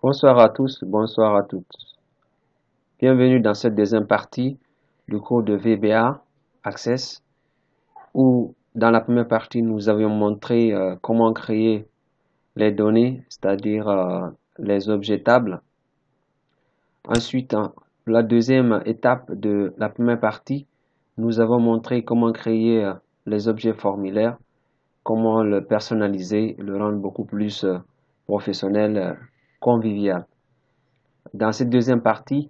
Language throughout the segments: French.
Bonsoir à tous, bonsoir à toutes. Bienvenue dans cette deuxième partie du cours de VBA Access où dans la première partie nous avions montré comment créer les données, c'est-à-dire les objets tables. Ensuite, la deuxième étape de la première partie, nous avons montré comment créer les objets formulaires, comment le personnaliser, le rendre beaucoup plus professionnel, convivial. Dans cette deuxième partie,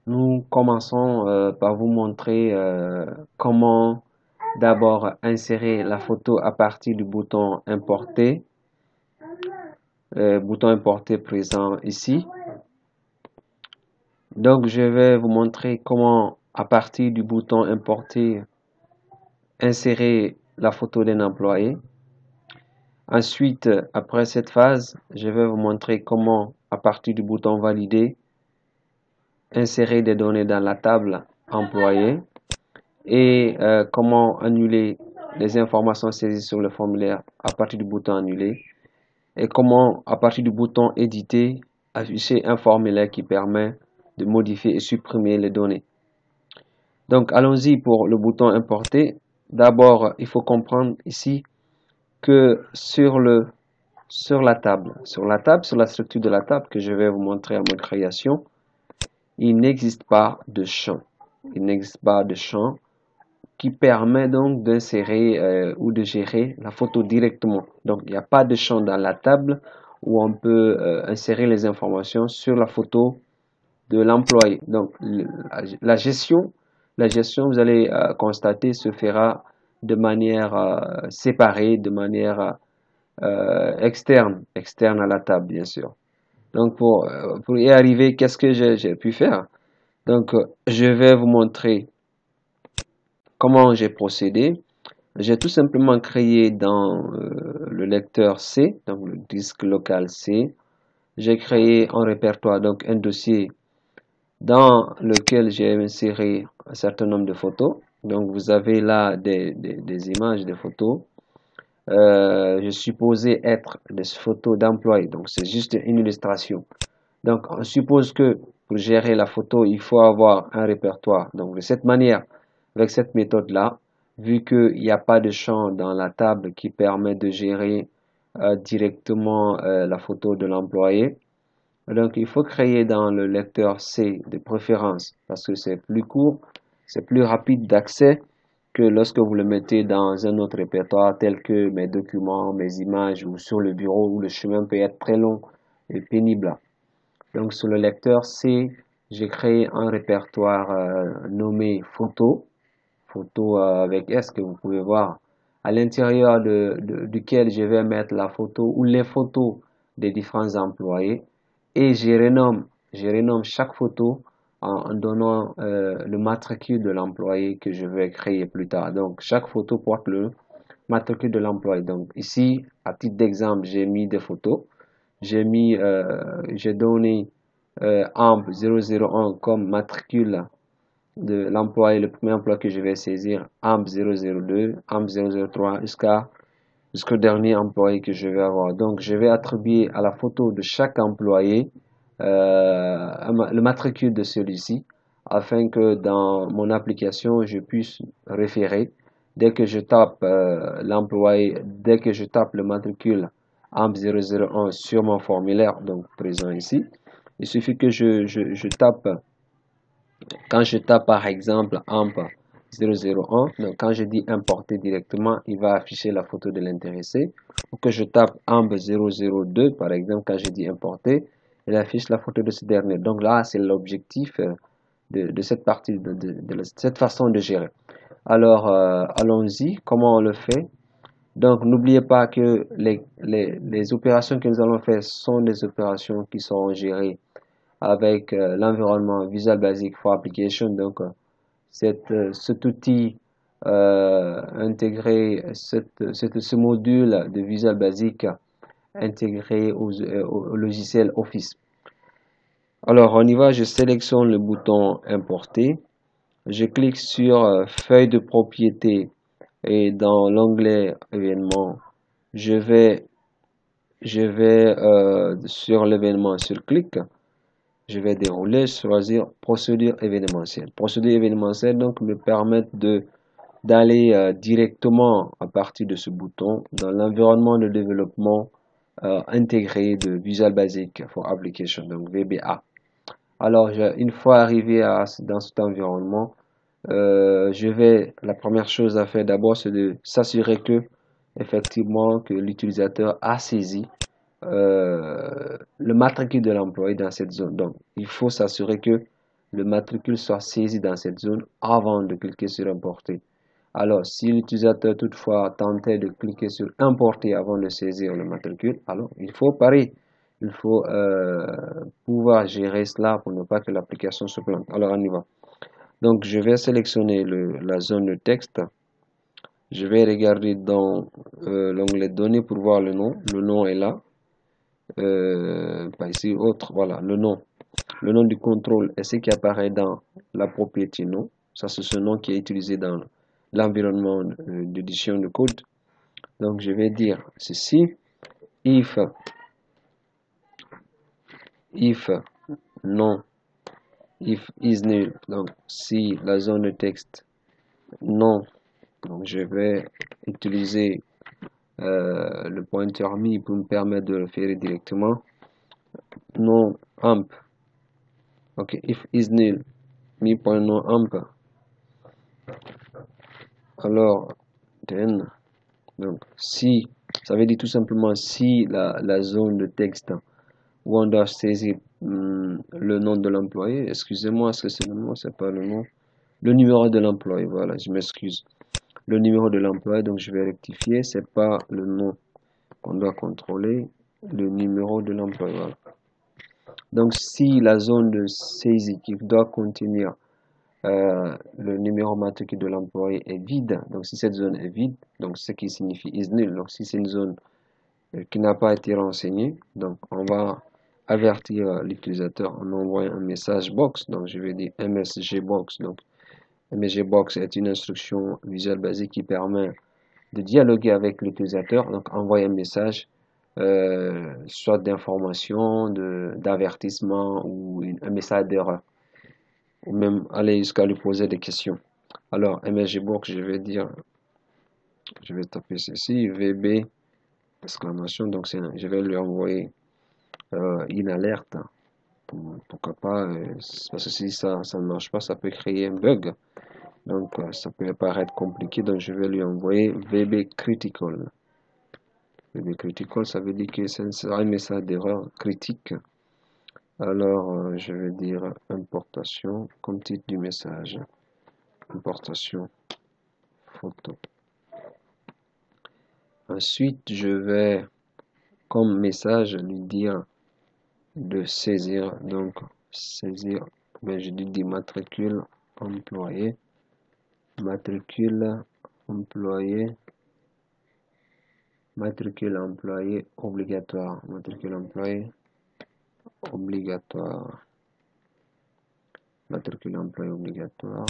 nous commençons par vous montrer comment d'abord insérer la photo à partir du bouton importer présent ici. Donc je vais vous montrer comment à partir du bouton importer insérer la photo d'un employé. Ensuite, après cette phase, je vais vous montrer comment à partir du bouton valider insérer des données dans la table employé. Et comment annuler les informations saisies sur le formulaire à partir du bouton annuler et comment à partir du bouton éditer afficher un formulaire qui permet de modifier et supprimer les données. Donc allons-y pour le bouton importer. D'abord, il faut comprendre ici que sur la structure de la table que je vais vous montrer en mode création, il n'existe pas de champ. Il n'existe pas de champ qui permet donc d'insérer ou de gérer la photo directement. Donc, il n'y a pas de champ dans la table où on peut insérer les informations sur la photo de l'employé. Donc, la gestion, vous allez constater, se fera de manière séparée, de manière externe à la table, bien sûr. Donc, pour y arriver, qu'est-ce que j'ai pu faire? Donc, je vais vous montrer comment j'ai procédé. J'ai tout simplement créé dans le lecteur C, donc le disque local C, j'ai créé un répertoire, donc un dossier dans lequel j'ai inséré un certain nombre de photos. Donc vous avez là des images, des photos. Je supposais être des photos d'employés, donc c'est juste une illustration. Donc on suppose que pour gérer la photo, il faut avoir un répertoire. Donc de cette manière, avec cette méthode-là, vu qu'il n'y a pas de champ dans la table qui permet de gérer directement la photo de l'employé, donc il faut créer dans le lecteur C de préférence parce que c'est plus court, c'est plus rapide d'accès que lorsque vous le mettez dans un autre répertoire tel que mes documents, mes images ou sur le bureau où le chemin peut être très long et pénible. Donc sur le lecteur C, j'ai créé un répertoire nommé photo, photo avec S que vous pouvez voir, à l'intérieur duquel je vais mettre la photo ou les photos des différents employés et je renomme chaque photo en donnant le matricule de l'employé que je vais créer plus tard. Donc chaque photo porte le matricule de l'employé. Donc ici, à titre d'exemple, j'ai mis des photos. J'ai donné AMP001 comme matricule de l'employé, le premier emploi que je vais saisir, AMP002, AMP003 jusqu'au dernier employé que je vais avoir. Donc, je vais attribuer à la photo de chaque employé le matricule de celui-ci afin que dans mon application, je puisse référer dès que je tape l'employé, dès que je tape le matricule AMP001 sur mon formulaire, donc présent ici. Il suffit que je tape, quand je tape par exemple AMP001, donc quand je dis importer directement, il va afficher la photo de l'intéressé. Ou que je tape AMP002, par exemple, quand je dis importer, il affiche la photo de ce dernier. Donc là, c'est l'objectif de cette partie, de cette façon de gérer. Alors, allons-y, comment on le fait? Donc, n'oubliez pas que les opérations que nous allons faire sont des opérations qui seront gérées avec l'environnement Visual Basic for Application. Donc, cet outil intégré, ce module de Visual Basic intégré au logiciel Office. Alors, on y va, je sélectionne le bouton Importer. Je clique sur Feuille de propriété et dans l'onglet Événements, je vais je vais sur l'événement sur clic, je vais dérouler, choisir procédure événementielle. Procédure événementielle donc me permettre d'aller directement à partir de ce bouton dans l'environnement de développement intégré de Visual Basic for Application, donc VBA. Alors, une fois arrivé dans cet environnement, la première chose à faire d'abord, c'est de s'assurer que, effectivement, que l'utilisateur a saisi le matricule de l'employé dans cette zone. Donc, il faut s'assurer que le matricule soit saisi dans cette zone avant de cliquer sur importer. Alors, si l'utilisateur toutefois tentait de cliquer sur importer avant de saisir le matricule, alors il faut pareil. Il faut pouvoir gérer cela pour ne pas que l'application se plante. Alors, on y va. Donc, je vais sélectionner la zone de texte. Je vais regarder dans l'onglet données pour voir le nom. Le nom est là. Pas ici, autre, voilà, le nom. Le nom du contrôle est ce qui apparaît dans la propriété nom. Ça, c'est ce nom qui est utilisé dans l'environnement d'édition de code. Donc, je vais dire ceci. If non, if is nul. Donc, si la zone de texte non, donc je vais utiliser le pointeur mi pour me permettre de le faire directement. Non amp. Ok, if is nul, mi.non amp. Alors, then, donc si, ça veut dire tout simplement si la zone de texte où on doit saisir le nom de l'employé, excusez-moi, est-ce que c'est le nom, c'est pas le nom, le numéro de l'employé, voilà, je m'excuse. Le numéro de l'employé, donc je vais rectifier, c'est pas le nom qu'on doit contrôler, le numéro de l'employé, voilà. Donc si la zone de saisie qui doit contenir le numéro matricule de l'employé est vide, donc si cette zone est vide, donc ce qui signifie is nul, donc si c'est une zone qui n'a pas été renseignée, donc on va avertir l'utilisateur en envoyant un message box, donc je vais dire msg box, donc msg box est une instruction Visual Basic qui permet de dialoguer avec l'utilisateur, donc envoyer un message soit d'information, d'avertissement ou un message d'erreur, ou même aller jusqu'à lui poser des questions. Alors, msgbox, je vais taper ceci, vb, exclamation, donc je vais lui envoyer une alerte. Pourquoi pas, parce que si ça ne marche pas, ça peut créer un bug. Donc, ça peut paraître compliqué, donc je vais lui envoyer vb critical. VB critical, ça veut dire que c'est un message d'erreur critique. Alors, je vais dire importation comme titre du message. Importation photo. Ensuite, je vais comme message lui dire de saisir. Donc, saisir, mais je dis matricule employé. Matricule employé. Matricule employé obligatoire. Matricule employé obligatoire. Matricule employé obligatoire.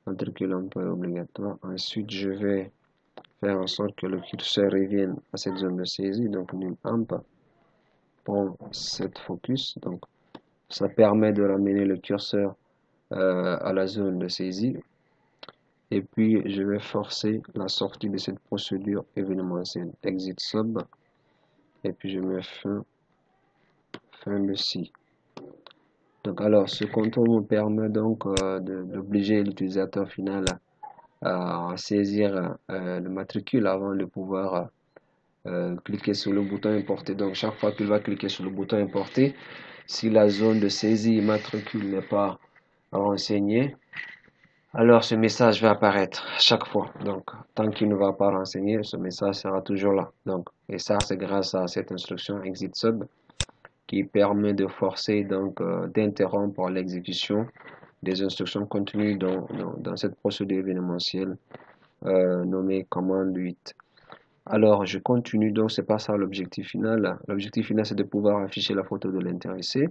Matricule employé obligatoire. Ensuite, je vais faire en sorte que le curseur revienne à cette zone de saisie. Donc, num amp pour set focus. Donc, ça permet de ramener le curseur à la zone de saisie. Et puis, je vais forcer la sortie de cette procédure événementielle. Exit sub. Et puis, je mets fin de si. Donc, alors, ce contrôle me permet donc d'obliger l'utilisateur final à saisir le matricule avant de pouvoir cliquer sur le bouton importer. Donc, chaque fois qu'il va cliquer sur le bouton importer, si la zone de saisie matricule n'est pas renseignée, alors ce message va apparaître chaque fois. Donc, tant qu'il ne va pas renseigner, ce message sera toujours là. Donc, et ça, c'est grâce à cette instruction exit sub qui permet de forcer donc d'interrompre l'exécution des instructions contenues dans cette procédure événementielle nommée commande 8. Alors, je continue, donc c'est pas ça l'objectif final. L'objectif final, c'est de pouvoir afficher la photo de l'intéressé.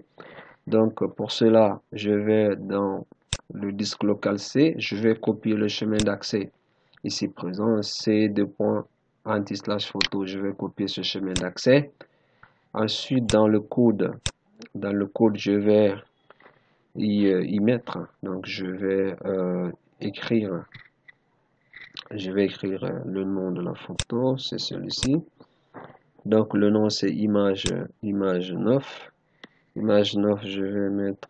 Donc, pour cela, je vais dans le disque local C, je vais copier le chemin d'accès ici présent, C2. anti-slash photo, je vais copier ce chemin d'accès. Ensuite, dans le code, je vais y mettre. Donc, je vais écrire le nom de la photo, c'est celui-ci. Donc, le nom, c'est image 9. Image 9, je vais mettre,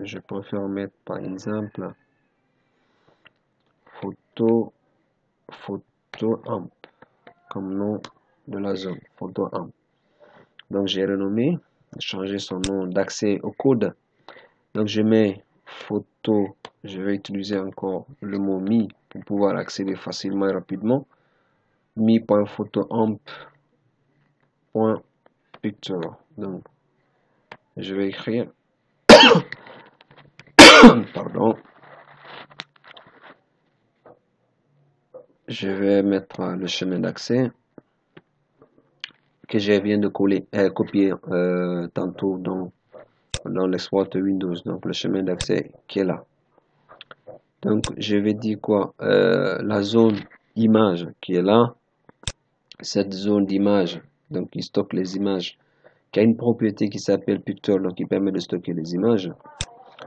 je préfère mettre par exemple photo amp comme nom de la zone, photo amp. Donc j'ai renommé, changé son nom d'accès au code. Donc je mets photo, je vais utiliser encore le mot mi pour pouvoir accéder facilement et rapidement. mi.photoamp.picture. Donc je vais écrire pardon, je vais mettre le chemin d'accès que je viens de copier tantôt dans l'export Windows, donc le chemin d'accès qui est là. Donc je vais dire quoi, la zone image qui est là, cette zone d'image, donc qui stocke les images, qui a une propriété qui s'appelle picture, donc qui permet de stocker les images.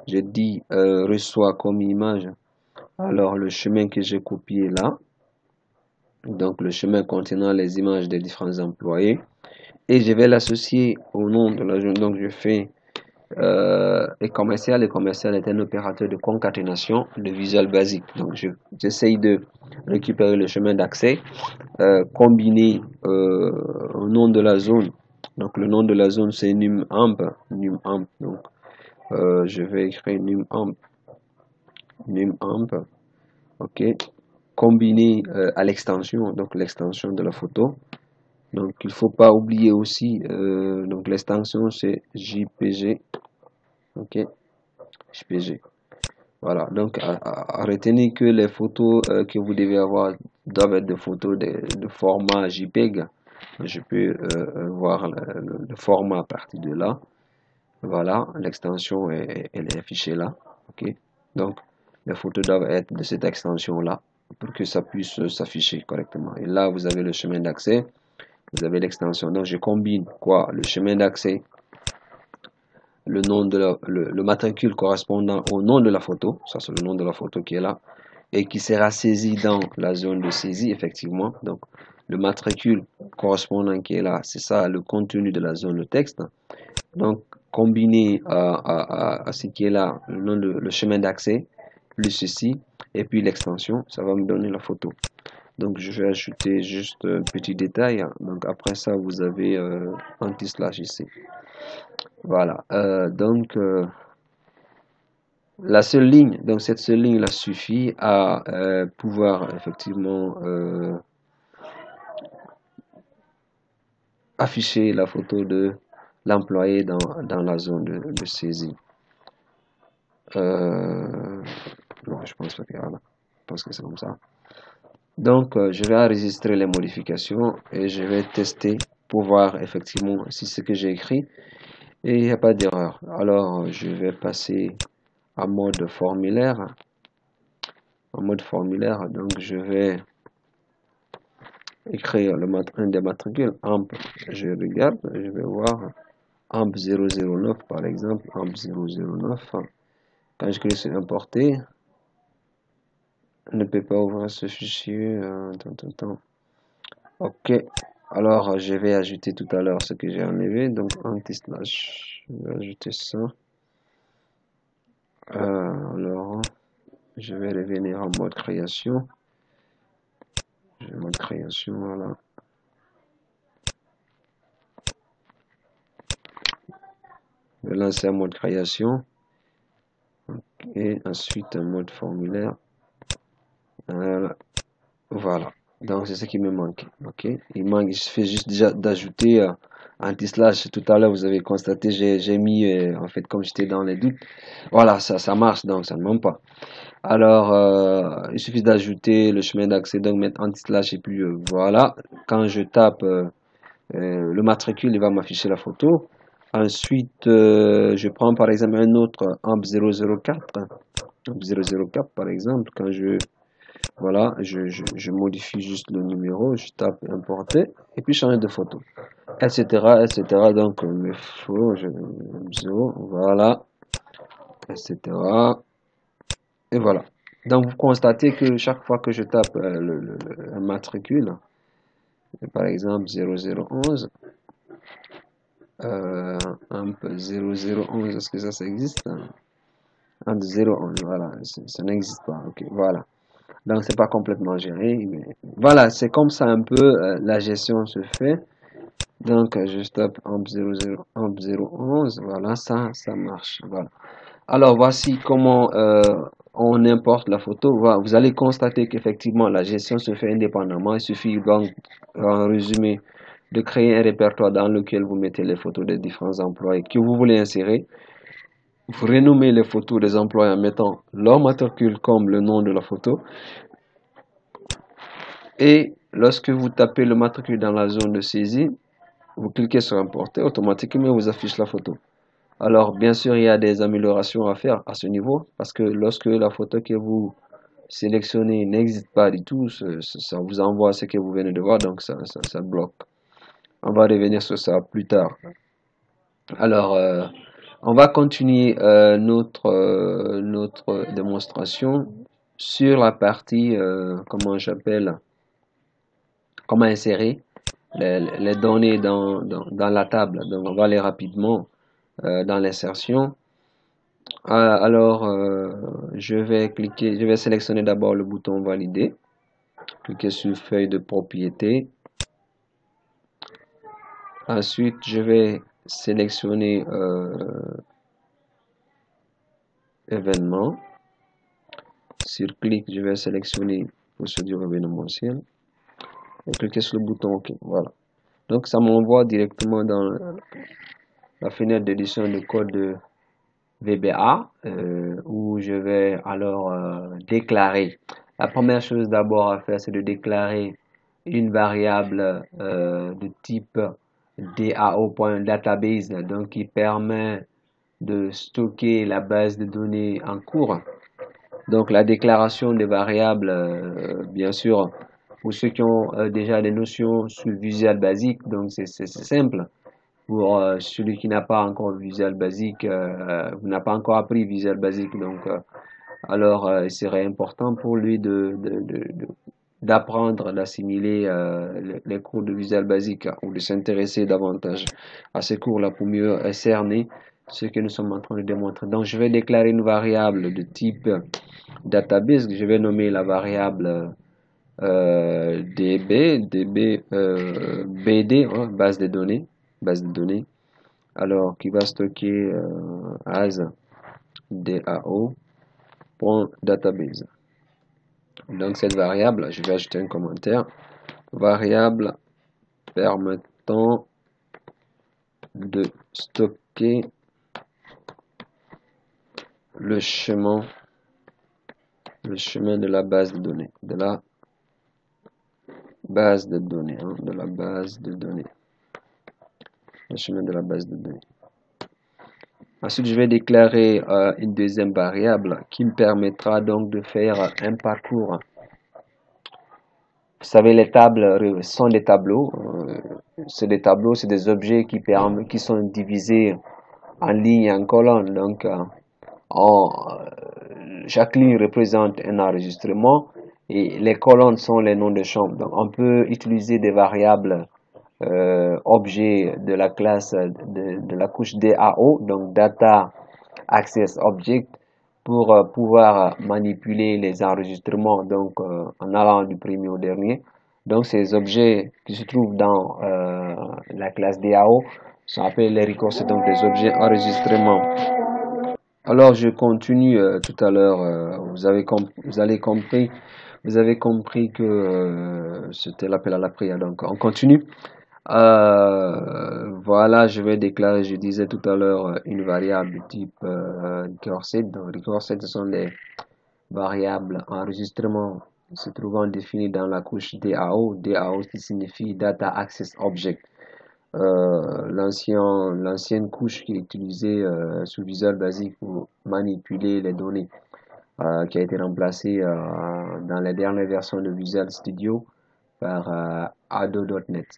Je dis reçoit comme image, alors le chemin que j'ai copié là, donc le chemin contenant les images des différents employés, et je vais l'associer au nom de la zone. Donc je fais et commercial est un opérateur de concaténation de Visual Basic. Donc j'essaye de récupérer le chemin d'accès, combiner au nom de la zone. Donc le nom de la zone c'est numamp. Donc je vais écrire numamp. Ok. Combiner à l'extension, donc l'extension de la photo. Donc il faut pas oublier aussi, donc l'extension c'est JPG. Ok, JPG. Voilà, donc à retenir que les photos que vous devez avoir doivent être des photos de format JPEG. Je peux voir le format à partir de là. Voilà, l'extension elle est affichée là. Ok, donc les photos doivent être de cette extension là pour que ça puisse s'afficher correctement. Et là, vous avez le chemin d'accès, vous avez l'extension. Donc je combine quoi? Le chemin d'accès, le nom de le matricule correspondant au nom de la photo, ça c'est le nom de la photo qui est là, et qui sera saisi dans la zone de saisie, effectivement. Donc le matricule correspondant qui est là, c'est ça le contenu de la zone de texte. Donc combiné à ce qui est là, le chemin d'accès, plus ceci, et puis l'extension, ça va me donner la photo. Donc je vais ajouter juste un petit détail. Donc après ça, vous avez anti-slash ici. Voilà, donc la seule ligne, donc cette seule ligne là suffit à pouvoir effectivement afficher la photo de l'employé dans la zone de saisie. Non, je pense pas que voilà, je pense que c'est comme ça. Donc je vais enregistrer les modifications et je vais tester pour voir effectivement si ce que j'ai écrit et il n'y a pas d'erreur. Alors je vais passer en mode formulaire. Donc je vais écrire un des matricules amp. Je regarde, je vais voir amp 009 par exemple, amp 009. Quand je clique sur importer, ne peut pas ouvrir ce fichier. Ok, alors je vais ajouter tout à l'heure ce que j'ai enlevé, donc anti-slash, je vais ajouter ça. Alors je vais revenir en mode création. Mode création, voilà. Je vais lancer un mode création et ensuite un mode formulaire. Voilà. Donc c'est ce qui me manque. Ok. Il manque, il suffit juste déjà d'ajouter anti-slash. Tout à l'heure vous avez constaté, j'ai mis en fait comme j'étais dans les doutes. Voilà, ça marche donc ça ne manque pas. Alors il suffit d'ajouter le chemin d'accès, donc mettre anti-slash et puis voilà. Quand je tape le matricule, il va m'afficher la photo. Ensuite, je prends par exemple un autre AMP 004. AMP 004 par exemple, quand je Voilà, je modifie juste le numéro, je tape importer et puis changer de photo, etc., etc. Donc, mes photos, voilà, etc. Et voilà. Donc, vous constatez que chaque fois que je tape le matricule, par exemple 0011, un peu 0011, est-ce que ça existe? Entre 0 et 11, voilà, ça n'existe pas. Ok, voilà. Donc, c'est pas complètement géré, mais voilà, c'est comme ça un peu la gestion se fait. Donc, je tape entre 00, entre 011, voilà, ça marche. Voilà. Alors, voici comment on importe la photo. Voilà, vous allez constater qu'effectivement, la gestion se fait indépendamment. Il suffit donc, en résumé, de créer un répertoire dans lequel vous mettez les photos des différents employés que vous voulez insérer. Vous renommez les photos des employés en mettant leur matricule comme le nom de la photo. Et lorsque vous tapez le matricule dans la zone de saisie, vous cliquez sur importer, automatiquement il vous affiche la photo. Alors, bien sûr, il y a des améliorations à faire à ce niveau parce que lorsque la photo que vous sélectionnez n'existe pas du tout, ça vous envoie ce que vous venez de voir, donc ça bloque. On va revenir sur ça plus tard. Alors, on va continuer notre démonstration sur la partie, comment j'appelle, comment insérer les données dans la table. Donc, on va aller rapidement dans l'insertion. Alors, je vais sélectionner d'abord le bouton valider, cliquer sur feuille de propriété. Ensuite, je vais sélectionner événement. Sur clic, je vais sélectionner procédure événementielle et cliquer sur le bouton OK. Voilà. Donc, ça m'envoie directement dans la fenêtre d'édition de code de VBA où je vais alors déclarer. La première chose d'abord à faire, c'est de déclarer une variable de type DAO.database, donc qui permet de stocker la base de données en cours. Donc la déclaration des variables, bien sûr, pour ceux qui ont déjà des notions sur Visual Basic, donc c'est simple. Pour celui qui n'a pas encore Visual Basic, n'a pas encore appris Visual Basic, donc alors il serait important pour lui d'apprendre, d'assimiler les cours de Visual Basic ou de s'intéresser davantage à ces cours-là pour mieux cerner ce que nous sommes en train de démontrer. Donc je vais déclarer une variable de type database, je vais nommer la variable BD, hein, base de données, alors qui va stocker as DAO.database. Donc cette variable, je vais ajouter un commentaire, variable permettant de stocker le chemin de la base de données, de la base de données, hein, le chemin de la base de données. Ensuite, je vais déclarer une deuxième variable qui me permettra donc de faire un parcours. Vous savez, les tables sont des tableaux. C'est des tableaux, c'est des objets qui sont divisés en lignes et en colonnes. Donc, chaque ligne représente un enregistrement et les colonnes sont les noms de chambres. Donc, on peut utiliser des variables objets de la classe de la couche DAO, donc Data Access Object, pour pouvoir manipuler les enregistrements, donc en allant du premier au dernier. Donc ces objets qui se trouvent dans la classe DAO sont appelés les records, donc des objets enregistrement. Alors je continue tout à l'heure, vous avez compris que c'était l'appel à la prière, donc on continue. Voilà, je vais déclarer, je disais tout à l'heure, une variable de type recurset. Donc, recurset, ce sont les variables enregistrement se trouvant définies dans la couche DAO. DAO qui signifie Data Access Object. L'ancienne couche qui est utilisée sous Visual Basic pour manipuler les données. qui a été remplacé dans les dernières versions de Visual Studio par Ado.NET.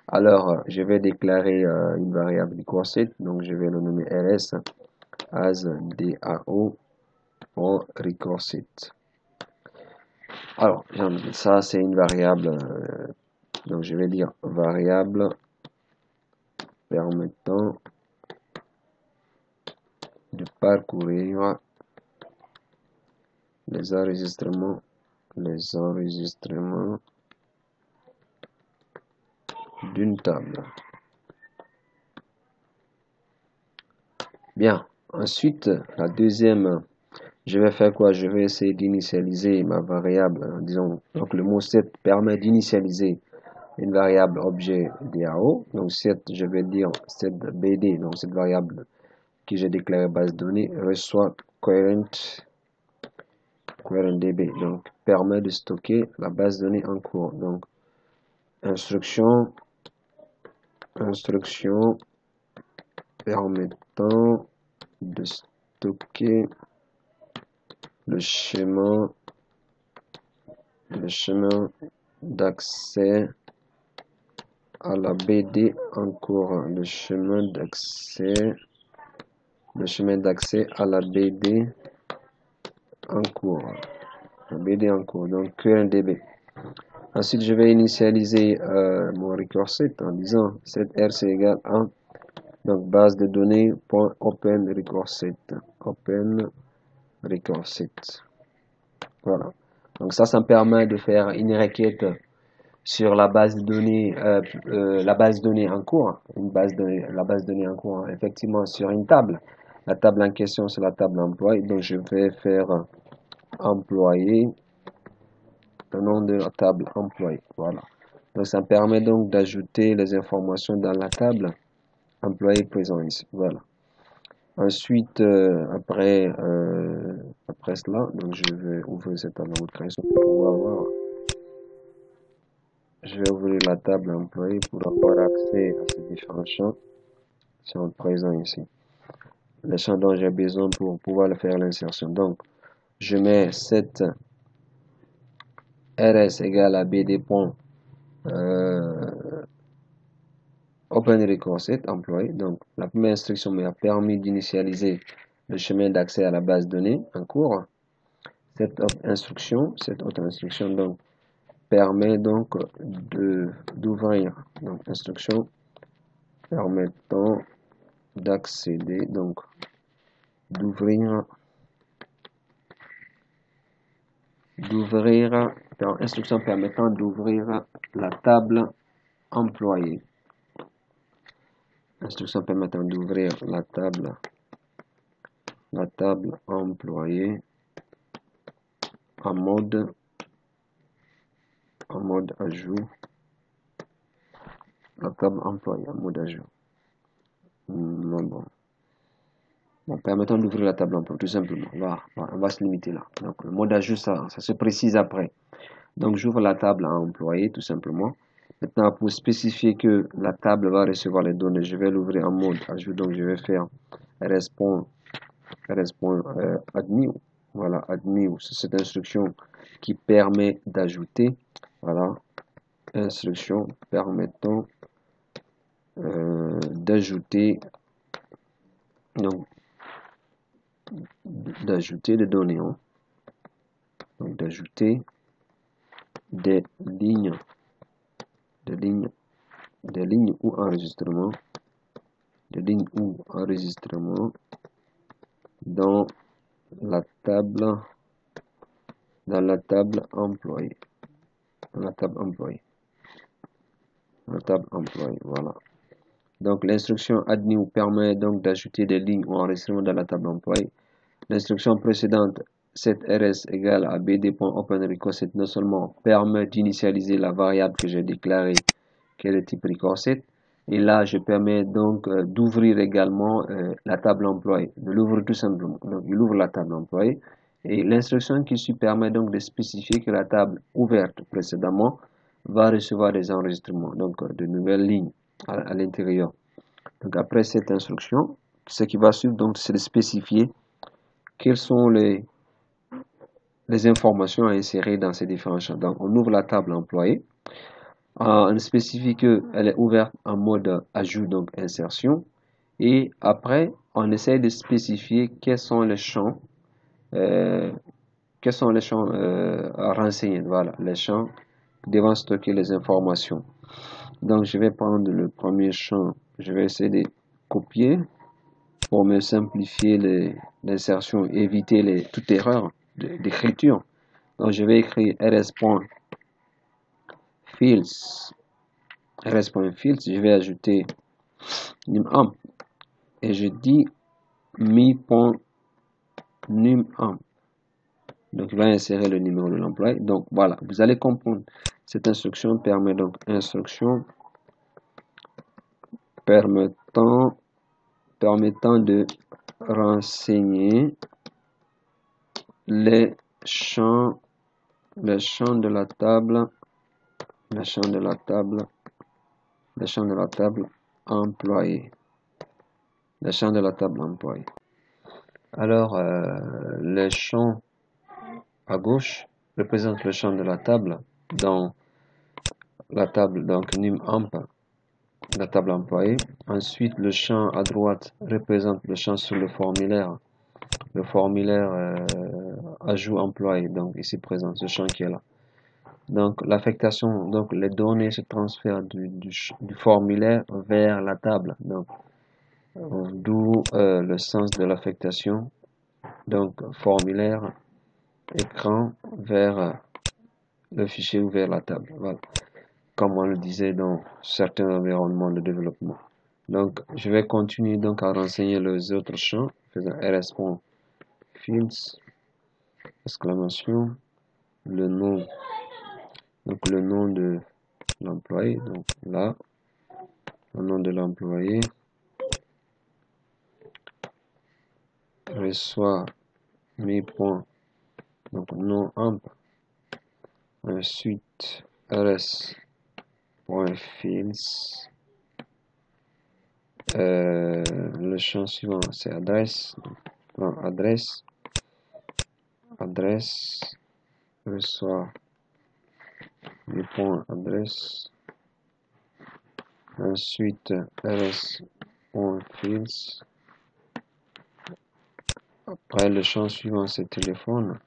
Alors, je vais déclarer une variable recursive, donc je vais le nommer rs as dao.recursive. Alors, ça c'est une variable, donc je vais dire variable permettant de parcourir les enregistrements d'une table. Bien, ensuite, la deuxième, je vais faire quoi? Je vais essayer d'initialiser ma variable, disons, donc le mot set permet d'initialiser une variable objet DAO, donc set, je vais dire set BD, donc cette variable que j'ai déclarée base de données reçoit currentDB, donc permet de stocker la base de données en cours. Donc instruction permettant de stocker le chemin d'accès à la BD en cours, le chemin d'accès à la BD en cours, donc QNDB. Ensuite, je vais initialiser mon recursive en disant set rc égale à donc base de données .open recursive. Voilà. Donc ça me permet de faire une requête sur la base de données, en cours, la base de données en cours, effectivement sur une table. La table en question, c'est la table employé. Donc je vais faire employé, le nom de la table employé. Voilà. Donc ça me permet donc d'ajouter les informations dans la table employé présent ici. Voilà. Ensuite, après cela, donc je vais ouvrir cette table en création pour pouvoir voir. Je vais ouvrir la table employé pour avoir accès à ces différents champs qui sont présents ici. Les champs dont j'ai besoin pour pouvoir faire l'insertion. Donc, je mets cette rs égale à bd. Open recursive employé. Donc, la première instruction m'a permis d'initialiser le chemin d'accès à la base de données en cours. Cette autre instruction donc permet donc d'ouvrir, donc instruction permettant d'accéder, donc d'ouvrir, instruction permettant d'ouvrir la table employée. Instruction permettant d'ouvrir la table employée en mode ajout. La table employée en mode ajout. Bon, permettant d'ouvrir la table employée, tout simplement. On va se limiter là. Donc, le mode ajout, ça se précise après. Donc, j'ouvre la table à employé, tout simplement. Maintenant, pour spécifier que la table va recevoir les données, je vais l'ouvrir en mode ajout. Donc, je vais faire rs.adnew. Voilà, adnew, c'est cette instruction qui permet d'ajouter. Voilà, instruction permettant d'ajouter, donc d'ajouter des données, hein. Donc d'ajouter des lignes ou enregistrements, dans la table employée. Voilà. Donc l'instruction add new permet donc d'ajouter des lignes ou enregistrements dans la table employée. L'instruction précédente, set rs égale à bd.openRecursive, non seulement permet d'initialiser la variable que j'ai déclarée, qui est de type recursive, et là je permets donc d'ouvrir également la table employée, de l'ouvrir tout simplement. Donc il ouvre la table employée, et l'instruction qui suit permet donc de spécifier que la table ouverte précédemment va recevoir des enregistrements, donc de nouvelles lignes à l'intérieur. Donc après cette instruction, ce qui va suivre donc c'est de spécifier quels sont les les informations à insérer dans ces différents champs. Donc, on ouvre la table employé. On spécifie qu'elle est ouverte en mode ajout, donc insertion. Et après, on essaie de spécifier quels sont les champs, euh, à renseigner. Voilà, les champs devant stocker les informations. Donc, je vais prendre le premier champ. Je vais essayer de copier pour me simplifier l'insertion, éviter toute erreur d'écriture. Donc, je vais écrire rs.fields. rs.fields, je vais ajouter numamp. Et je dis mi.numamp. Donc, il va insérer le numéro de l'employé. Donc, voilà, vous allez comprendre. Cette instruction permet donc instruction permettant de renseigner les champs de la table, employée. Les champs de la table employée. Alors, les champs à gauche représentent le champ de la table dans la table, donc numamp, la table employée. Ensuite, le champ à droite représente le champ sur le formulaire ajout employé, donc ici présent, ce champ qui est là. Donc l'affectation, donc les données se transfèrent du formulaire vers la table. Donc d'où le sens de l'affectation. Donc formulaire, écran vers le fichier ou vers la table. Voilà. Comme on le disait dans certains environnements de développement. Donc je vais continuer donc à renseigner les autres champs, faisant rs.fields, exclamation, le nom, donc le nom de l'employé, donc là, le nom de l'employé, reçoit mes points, donc nom amp, ensuite rs.fields, le champ suivant c'est adresse, donc, adresse, reçoit mes points adresse, ensuite rs.fields, après le champ suivant c'est téléphone,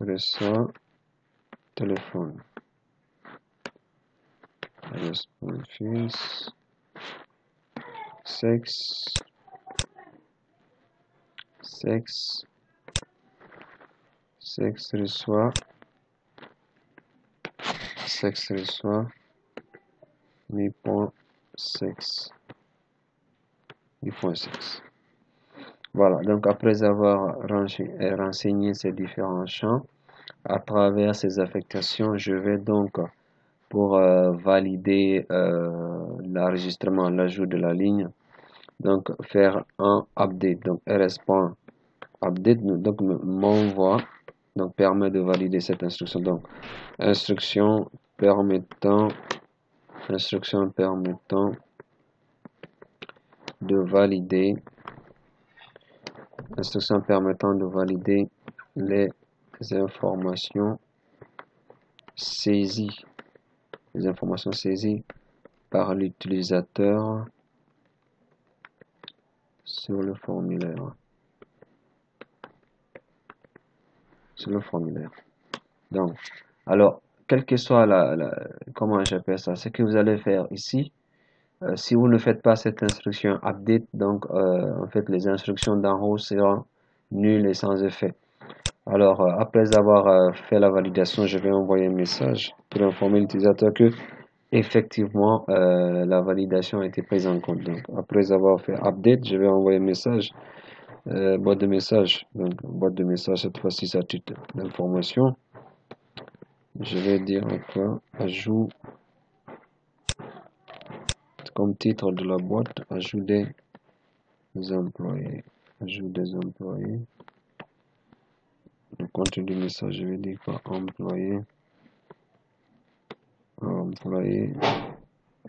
reçoit téléphone, rs.fields, sexe reçoit mi.sexe. Voilà, donc après avoir renseigné ces différents champs, à travers ces affectations, je vais donc, pour valider l'enregistrement, l'ajout de la ligne, donc faire un update, donc rs.update, donc m'envoie, donc permet de valider cette instruction. Donc instruction permettant de valider les informations saisies par l'utilisateur sur le formulaire. Donc, alors, quel que soit comment j'appelle ça, ce que vous allez faire ici, si vous ne faites pas cette instruction update, donc en fait les instructions d'en haut seront nulles et sans effet. Alors, après avoir fait la validation, je vais envoyer un message pour informer l'utilisateur que effectivement la validation a été prise en compte. Donc, après avoir fait update, je vais envoyer un message, boîte de message. Donc, boîte de message cette fois-ci, ça titre d'information. Je vais dire quoi? Ajout comme titre de la boîte, ajout des employés. Le contenu du message, je vais dire quoi? Employé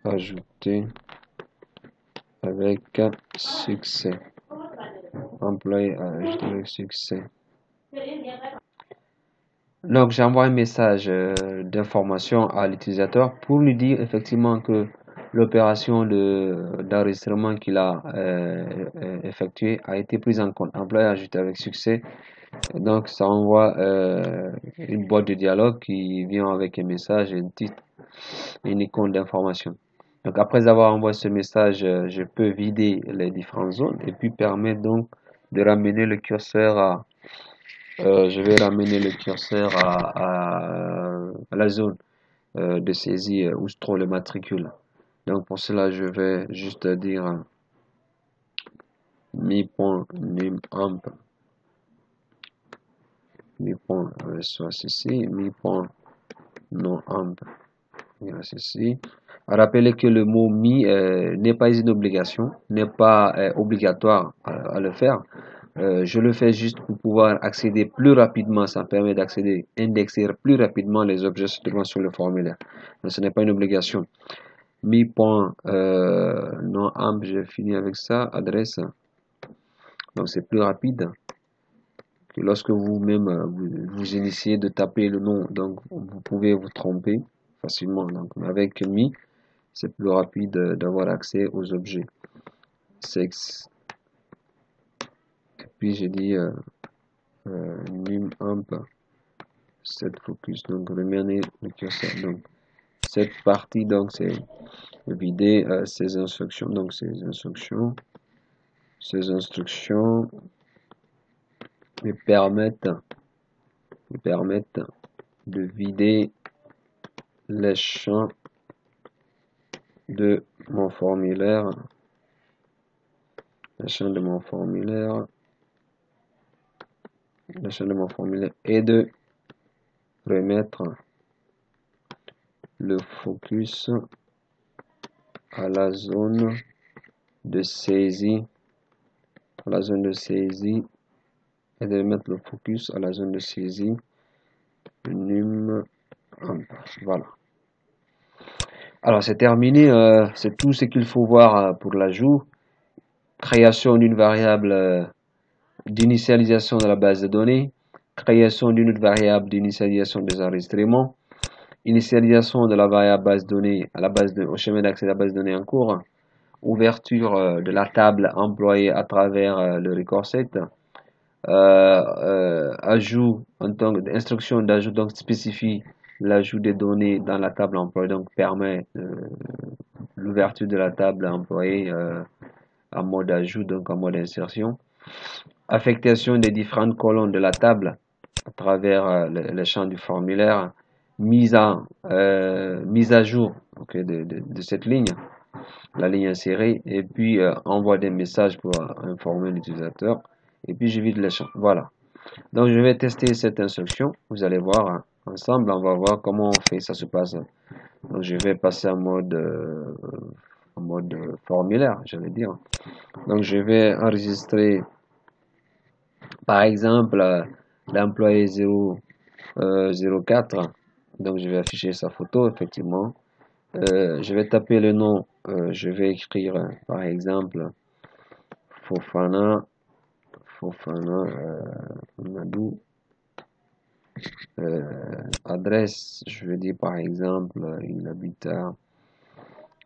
ajouté avec succès. employé ajouté avec succès. Donc, j'envoie un message d'information à l'utilisateur pour lui dire effectivement que l'opération d'enregistrement qu'il a effectuée a été prise en compte. Employé ajouté avec succès. Donc, ça envoie une boîte de dialogue qui vient avec un message et un titre, une icône d'information. Donc, après avoir envoyé ce message, je peux vider les différentes zones et puis permettre donc de ramener le curseur à je vais ramener le curseur à la zone de saisie où se trouve le matricule. Donc pour cela, je vais juste dire mi.numAmp, soit ceci, mi.noamp, ceci. Rappelez que le mot mi n'est pas une obligation, n'est pas obligatoire à le faire. Je le fais juste pour pouvoir accéder plus rapidement. Ça permet d'accéder, indexer plus rapidement les objets se trouvant sur le formulaire. Mais ce n'est pas une obligation. Mi.noamp, j'ai fini avec ça. Adresse. Donc c'est plus rapide que lorsque vous-même vous initiez de taper le nom. Donc vous pouvez vous tromper facilement. Donc avec mi, c'est plus rapide d'avoir accès aux objets. Sexe. Puis j'ai dit numAmp. Set focus, donc ramener le curseur. Donc cette partie, donc c'est vider ces instructions. Donc ces instructions me permettent de vider les champs de mon formulaire, et de remettre le focus à la zone de saisie, et de mettre le focus à la zone de saisie numAmp. Voilà. Alors c'est terminé, c'est tout ce qu'il faut voir pour l'ajout. Création d'une variable d'initialisation de la base de données, création d'une autre variable d'initialisation des enregistrements, initialisation de la variable base de données au chemin d'accès à la base de données en cours, ouverture de la table employée à travers le record set, ajout en tant d'instruction d'ajout donc spécifie l'ajout des données dans la table employée, donc permet l'ouverture de la table employée en mode ajout, donc en mode insertion. Affectation des différentes colonnes de la table à travers le champ du formulaire, mise à jour de cette ligne, la ligne insérée, et puis envoi des messages pour informer l'utilisateur, et puis je vide le champ. Voilà. Donc je vais tester cette instruction. Vous allez voir ensemble, on va voir comment on fait, ça se passe. Donc je vais passer en mode formulaire, je vais dire. Donc je vais enregistrer par exemple l'employé 04. Donc je vais afficher sa photo effectivement. Je vais taper le nom, je vais écrire par exemple Fofana Amadou. Adresse, je vais dire par exemple il habite à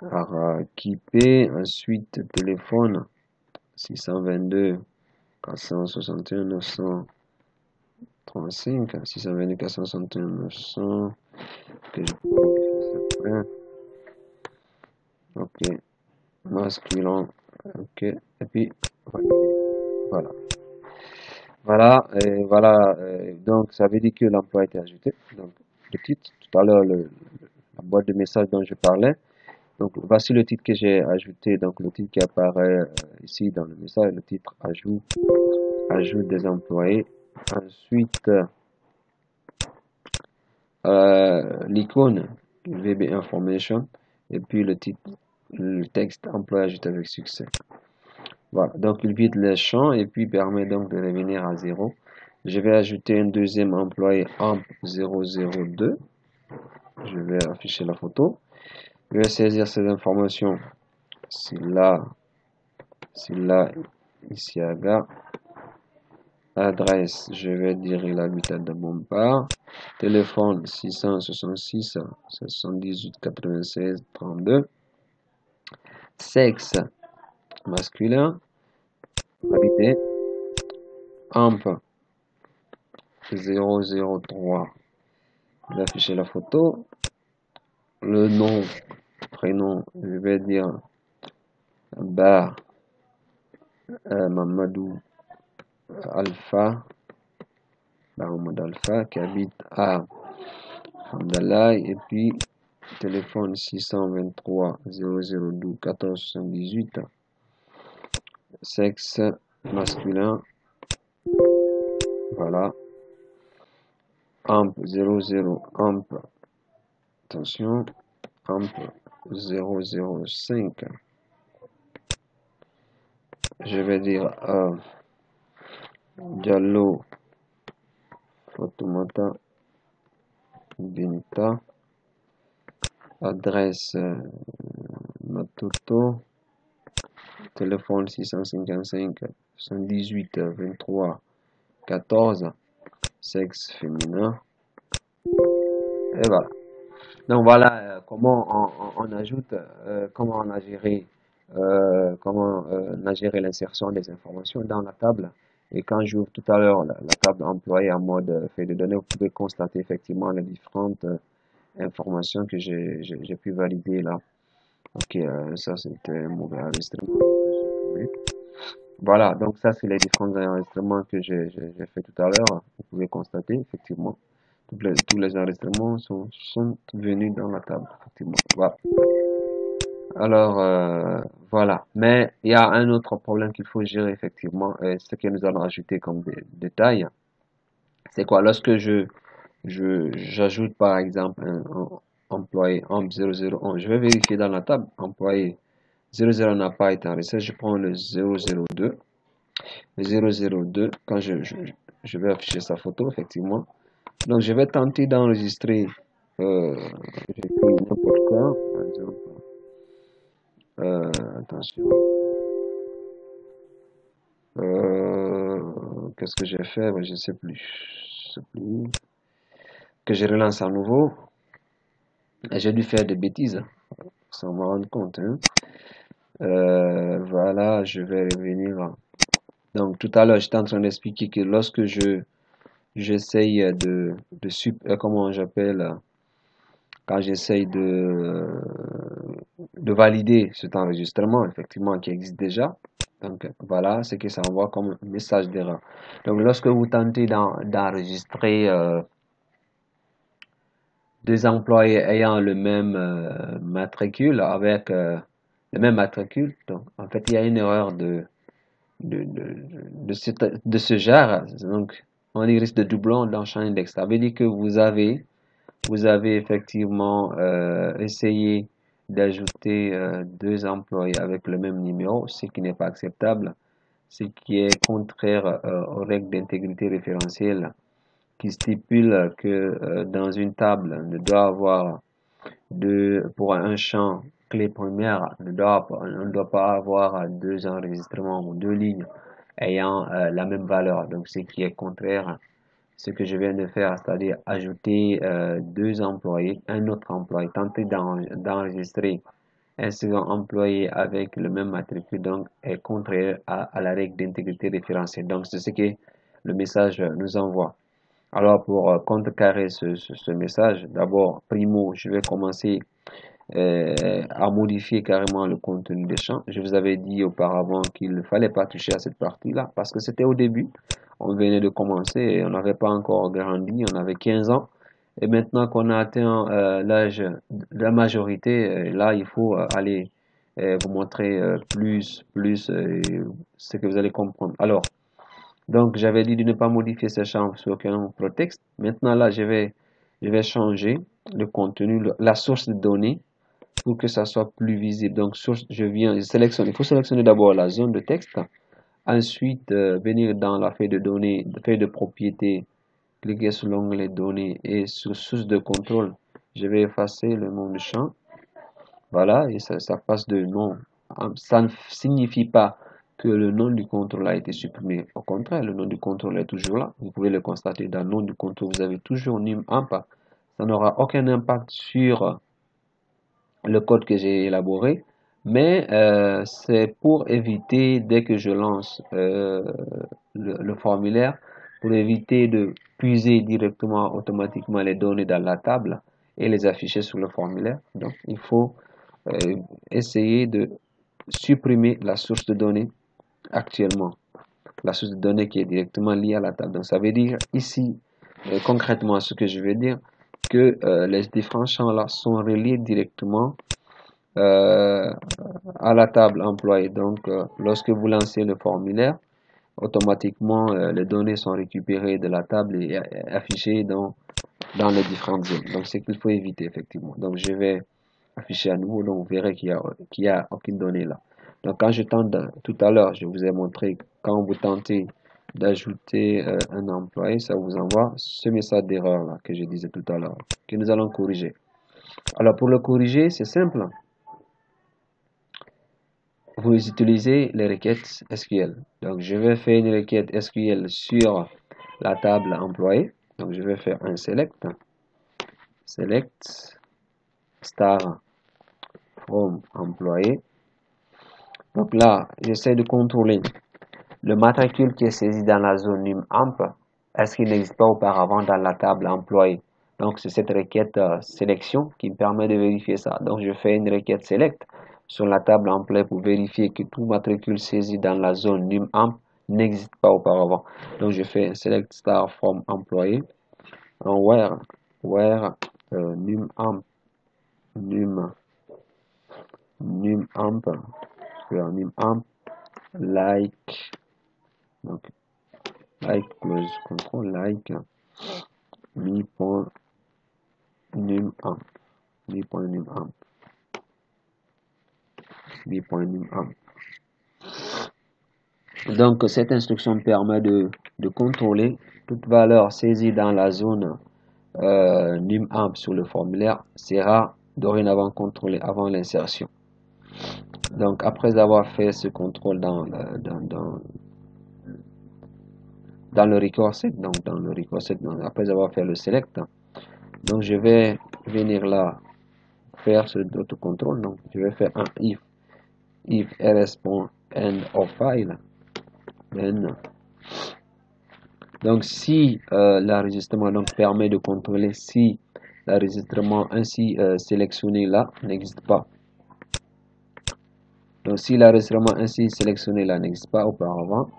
Arakipé. Ensuite téléphone 622 461 935 622 461 900 que je peux ok, masculin, ok, et puis voilà. Donc ça veut dire que l'emploi a été ajouté. Donc le titre, tout à l'heure, la boîte de messages dont je parlais. Donc voici le titre que j'ai ajouté. Donc le titre qui apparaît ici dans le message, le titre ajout des employés. Ensuite, l'icône VB Information et puis le titre, le texte employé ajouté avec succès. Voilà, donc il vide les champs et puis permet donc de revenir à 0. Je vais ajouter un deuxième employé AMP002. Je vais afficher la photo. Je vais saisir ces informations. Silla Isiaga. Adresse, je vais dire il habite à Bompard. Téléphone 666 78 96 32. Sexe masculin, validé. Amp 003. Je vais afficher la photo. Le nom, prénom, je vais dire Bar Mamadou Alpha. Mamadou Alpha qui habite à Hamdallah. Et puis téléphone 623 0012 14 78. Sexe masculin. Voilà. Amp 00. Amp. Attention. Amp 005. Je vais dire Diallo Fatoumata Binta. Adresse Matoto. Téléphone 655 78 23 14. Sexe féminin. Et voilà. Donc voilà comment on ajoute, comment on a géré, l'insertion des informations dans la table. Et quand j'ouvre tout à l'heure la table employée en mode feuille de données, vous pouvez constater effectivement les différentes informations que j'ai pu valider là. Ok, ça c'était un mauvais enregistrement. Voilà, donc ça c'est les différents enregistrements que j'ai fait tout à l'heure. Vous pouvez constater effectivement. Tous les enregistrements sont venus dans la table, effectivement. Voilà. Alors, voilà. Mais il y a un autre problème qu'il faut gérer, effectivement, et ce que nous allons ajouter comme détail. C'est quoi? Lorsque j'ajoute, par exemple, un employé en 0011, je vais vérifier dans la table, employé 00 n'a pas été enregistré, je prends le 002. Le 002, quand je vais afficher sa photo, effectivement. Donc, je vais tenter d'enregistrer, j'écris n'importe quoi, par exemple, attention, qu'est-ce que j'ai fait? Je sais plus, que je relance à nouveau, et j'ai dû faire des bêtises, sans me rendre compte, hein. Voilà, je vais revenir. Donc, tout à l'heure, j'étais en train d'expliquer que lorsque j'essaye comment j'appelle, quand j'essaye de valider cet enregistrement, effectivement, qui existe déjà. Donc, voilà ce que ça envoie comme message d'erreur. Donc, lorsque vous tentez d'enregistrer deux employés ayant le même matricule, avec le même matricule, donc, en fait, il y a une erreur de ce genre. Donc, on risque de doublon dans champ index. Ça veut dire que vous avez effectivement essayé d'ajouter deux employés avec le même numéro, ce qui n'est pas acceptable, ce qui est contraire aux règles d'intégrité référentielle qui stipule que dans une table, on doit avoir pour un champ clé première, on ne doit pas avoir deux enregistrements ou deux lignes ayant la même valeur. Donc, ce qui est contraire ce que je viens de faire, c'est-à-dire ajouter deux employés, un autre employé, tenter d'enregistrer un second employé avec le même matricule, donc est contraire à la règle d'intégrité référentielle. Donc c'est ce que le message nous envoie. Alors pour contrecarrer ce message, d'abord, primo, je vais commencer à modifier carrément le contenu des champs. Je vous avais dit auparavant qu'il ne fallait pas toucher à cette partie-là parce que c'était au début. On venait de commencer et on n'avait pas encore grandi, on avait 15 ans. Et maintenant qu'on a atteint l'âge de la majorité, là, il faut aller vous montrer plus ce que vous allez comprendre. Alors, donc, j'avais dit de ne pas modifier ces champs sur aucun prétexte. Maintenant, là, je vais changer le contenu, la source de données pour que ça soit plus visible. Donc, je sélectionne. Il faut sélectionner d'abord la zone de texte. Ensuite, venir dans la feuille de données, feuille de propriété, cliquer sur l'onglet données et sur source de contrôle. Je vais effacer le nom du champ. Voilà, et ça passe de nom. Ça ne signifie pas que le nom du contrôle a été supprimé. Au contraire, le nom du contrôle est toujours là. Vous pouvez le constater dans le nom du contrôle, vous avez toujours NumAmp. Ça n'aura aucun impact sur le code que j'ai élaboré, mais c'est pour éviter, dès que je lance le formulaire, pour éviter de puiser directement automatiquement les données dans la table et les afficher sur le formulaire. Donc, il faut essayer de supprimer la source de données actuellement, la source de données qui est directement liée à la table. Donc, ça veut dire ici, concrètement, ce que je veux dire, que les différents champs là sont reliés directement euh, à la table employée. Donc, lorsque vous lancez le formulaire, automatiquement, les données sont récupérées de la table et affichées dans les différentes zones. Donc, c'est qu'il faut éviter, effectivement. Donc, je vais afficher à nouveau. Donc, vous verrez qu'il y a aucune donnée là. Donc, quand je tente, tout à l'heure, je vous ai montré, quand vous tentez d'ajouter un employé, ça vous envoie ce message d'erreur là que je disais tout à l'heure, que nous allons corriger. Alors, pour le corriger, c'est simple. Vous utilisez les requêtes SQL. Donc, je vais faire une requête SQL sur la table employée. Donc, je vais faire un select star from employé. Donc là, j'essaie de contrôler le matricule qui est saisi dans la zone NumAmp. Est-ce qu'il n'existe pas auparavant dans la table employée? Donc, c'est cette requête sélection qui me permet de vérifier ça. Donc, je fais une requête select sur la table employée pour vérifier que tout matricule saisi dans la zone NumAmp n'existe pas auparavant. Donc, je fais select star from employé en where NumAmp like, donc like close control like mi.numamp mi.numamp. Donc cette instruction permet de contrôler toute valeur saisie dans la zone NumAmp sur le formulaire sera dorénavant contrôlée avant l'insertion. Donc après avoir fait ce contrôle dans le record set, donc dans le record set, donc après avoir fait le select, donc je vais venir là faire ce autocontrôle. Donc je vais faire un if rs.end of file, then. Donc si l'enregistrement donc permet de contrôler si l'enregistrement ainsi sélectionné là n'existe pas. Donc si l'enregistrement ainsi sélectionné là n'existe pas auparavant,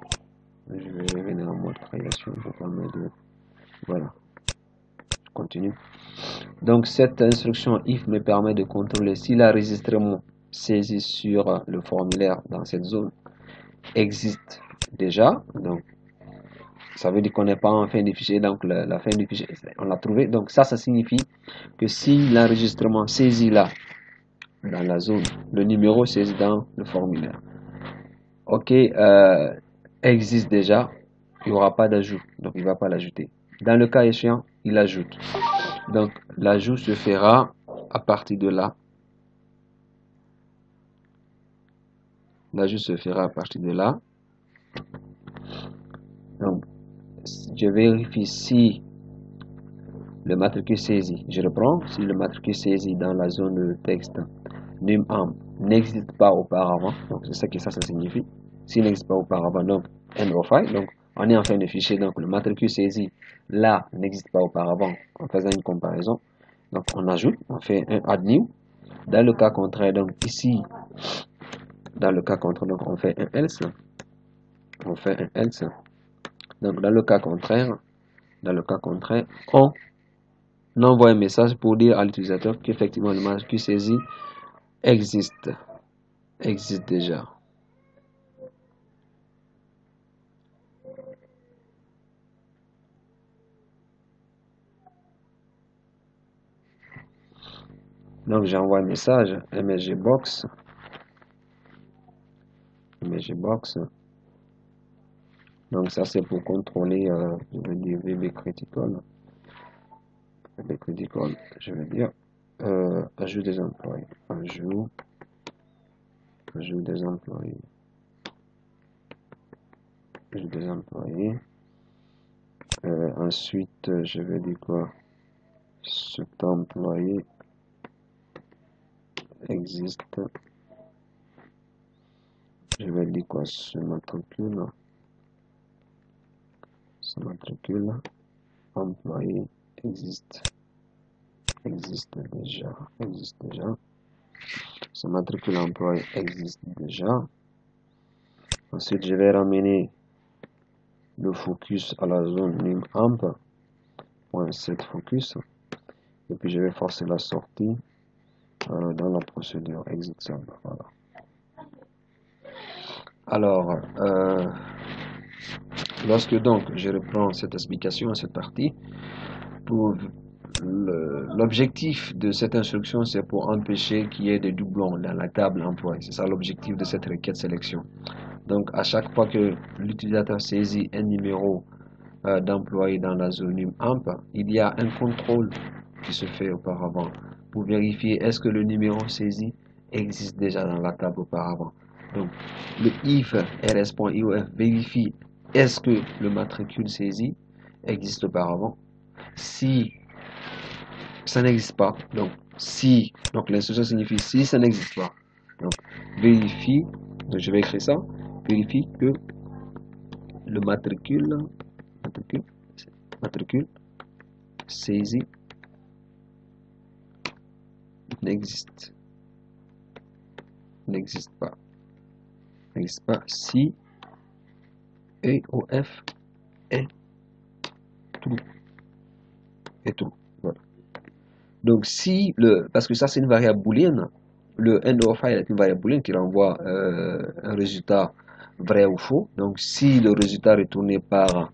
je vais revenir en mode création, je permets de, voilà, je continue. Donc cette instruction if me permet de contrôler si l'enregistrement saisi sur le formulaire dans cette zone existe déjà. Donc ça veut dire qu'on n'est pas en fin de fichier, donc la fin du fichier on l'a trouvé. Donc ça signifie que si l'enregistrement saisi là dans la zone, le numéro saisi dans le formulaire, ok, existe déjà, il n'y aura pas d'ajout, donc il ne va pas l'ajouter. Dans le cas échéant, il ajoute. Donc l'ajout se fera à partir de là. L'ajout se fera à partir de là. Donc je vérifie si le matricule saisi, je reprends, si le matricule saisi dans la zone de texte NumAmp n'existe pas auparavant, donc c'est ça que ça signifie. S'il n'existe pas auparavant, donc end of file, donc on est en fin de fichier, donc le matricule saisi là n'existe pas auparavant, en faisant une comparaison. Donc on ajoute, on fait un add new. Dans le cas contraire, donc ici, dans le cas contraire, donc on fait un else. On fait un else. Donc dans le cas contraire, on envoie un message pour dire à l'utilisateur qu'effectivement le matricule saisi existe déjà. Donc j'envoie un message msgbox. Donc ça c'est pour contrôler, je vais dire VB critical. Je vais dire ajout des employés. Ajout des employés. j'ai des employés. Ensuite, je vais dire quoi? Cet employé existe. Je vais dire quoi? Ce matricule employé existe déjà. Ce matricule employé existe déjà. Ensuite, je vais ramener le focus à la zone numAmp, .set focus, et puis je vais forcer la sortie dans la procédure exécutable. Voilà. Alors, lorsque donc je reprends cette explication, cette partie, pour l'objectif de cette instruction, c'est pour empêcher qu'il y ait des doublons dans la table employée. C'est ça l'objectif de cette requête sélection. Donc, à chaque fois que l'utilisateur saisit un numéro d'employé dans la zone numAmp, il y a un contrôle qui se fait auparavant pour vérifier est-ce que le numéro saisi existe déjà dans la table auparavant. Donc, le if rs.iof vérifie est-ce que le matricule saisi existe auparavant. Si ça n'existe pas, donc l'instruction signifie si ça n'existe pas, donc vérifie, donc je vais écrire ça, vérifie que le matricule saisi n'existe pas si EOF est true. Voilà. Donc si parce que ça c'est une variable booléenne, le end of file est une variable booléenne qui renvoie un résultat vrai ou faux. Donc si le résultat retourné par